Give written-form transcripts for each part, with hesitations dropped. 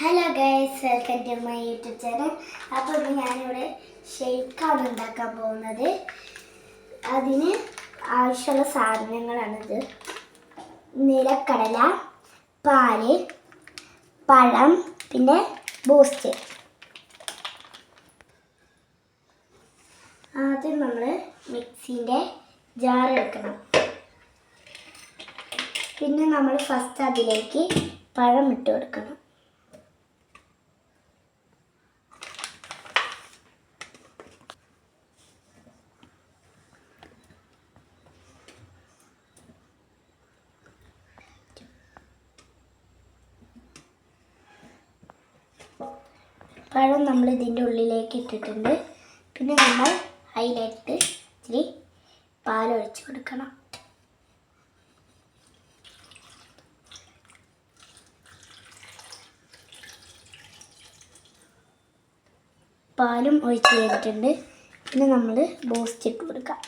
Hello guys, welcome to my YouTube channel. അപ്പോൾ ഇന്ന് ഞാനിവിടെ ഷെയ്ക്കാണ് ഉണ്ടാക്കാൻ പോകുന്നത്. അതിന് ആവശ്യമുള്ള സാധനങ്ങളാണിത്: നിലക്കടല, പാല്, പഴം, പിന്നെ ബൂസ്റ്റ്. ആദ്യം നമ്മൾ മിക്സിൻ്റെ ജാർ എടുക്കണം. പിന്നെ നമ്മൾ ഫസ്റ്റ് അതിലേക്ക് പഴം ഇട്ട് കൊടുക്കണം. പഴം നമ്മൾ ഇതിൻ്റെ ഉള്ളിലേക്ക് ഇട്ടിട്ടുണ്ട്. പിന്നെ നമ്മൾ അതിലേക്ക് ഇത്തിരി പാലൊഴിച്ച് കൊടുക്കണം. പാലും ഒഴിച്ച് കഴിഞ്ഞിട്ടുണ്ട്. പിന്നെ നമ്മൾ ബൂസ്റ്റ് ഇട്ട് കൊടുക്കാം.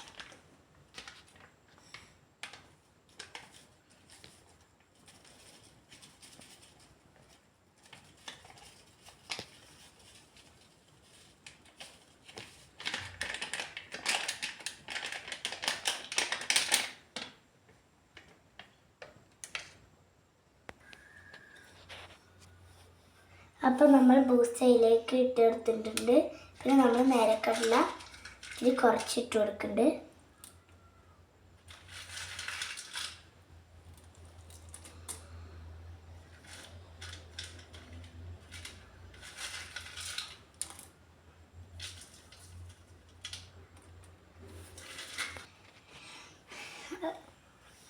അപ്പോൾ നമ്മൾ ബൂസ്റ്റ് അതിലേക്ക് ഇട്ട് കൊടുത്തിട്ടുണ്ട്. പിന്നെ നമ്മൾ നിലക്കടല ഇത് കുറച്ചിട്ട് കൊടുക്കുന്നുണ്ട്.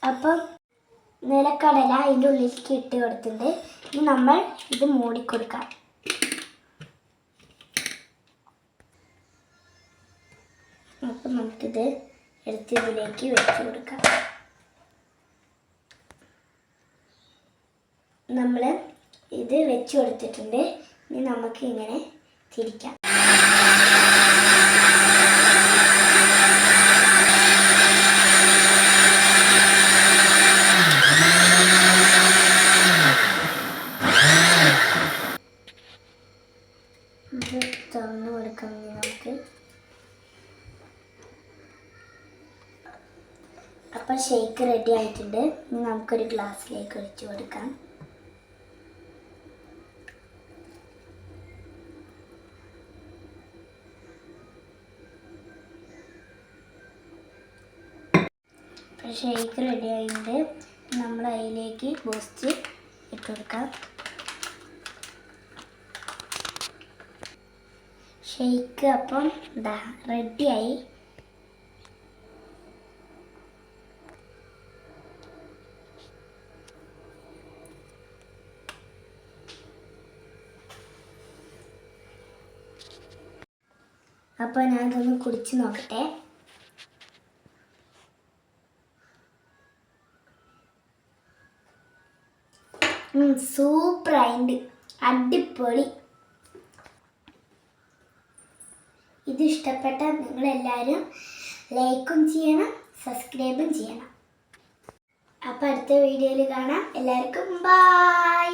അപ്പം നിലക്കടല അതിൻ്റെ ഉള്ളിലേക്ക് ഇട്ട് കൊടുത്തിട്ടുണ്ട്. ഇനി നമ്മൾ ഇത് മൂടിക്കൊടുക്കാം. അപ്പം നമുക്കിത് എടുത്ത് ഇതിലേക്ക് വെച്ച് കൊടുക്കാം. നമ്മൾ ഇത് വെച്ച് കൊടുത്തിട്ടുണ്ട്. ഇനി നമുക്ക് ഇങ്ങനെ തിരിക്കാം. ഇത് തുറന്നു കൊടുക്കാം. നമുക്ക് അപ്പം ഷേക്ക് റെഡി ആയിട്ടുണ്ട്. ഇനി നമുക്കൊരു ഗ്ലാസ്സിലേക്ക് ഒഴിച്ച് കൊടുക്കാം. അപ്പം ഷേക്ക് റെഡി ആയിട്ടുണ്ട്. നമ്മൾ അതിലേക്ക് ബൂസ്റ്റ് ഇട്ട് കൊടുക്കാം. ഷേക്ക് അപ്പം ഇതാ റെഡിയായി. അപ്പോൾ ഞാനിതൊന്ന് കുടിച്ച് നോക്കട്ടെ. സൂപ്പറായിട്ട് അടിപൊളി. ഇത് ഇഷ്ടപ്പെട്ടാൽ നിങ്ങളെല്ലാവരും ലൈക്കും ചെയ്യണം, സബ്സ്ക്രൈബും ചെയ്യണം. അപ്പോൾ അടുത്ത വീഡിയോയിൽ കാണാം. എല്ലാവർക്കും ബൈ.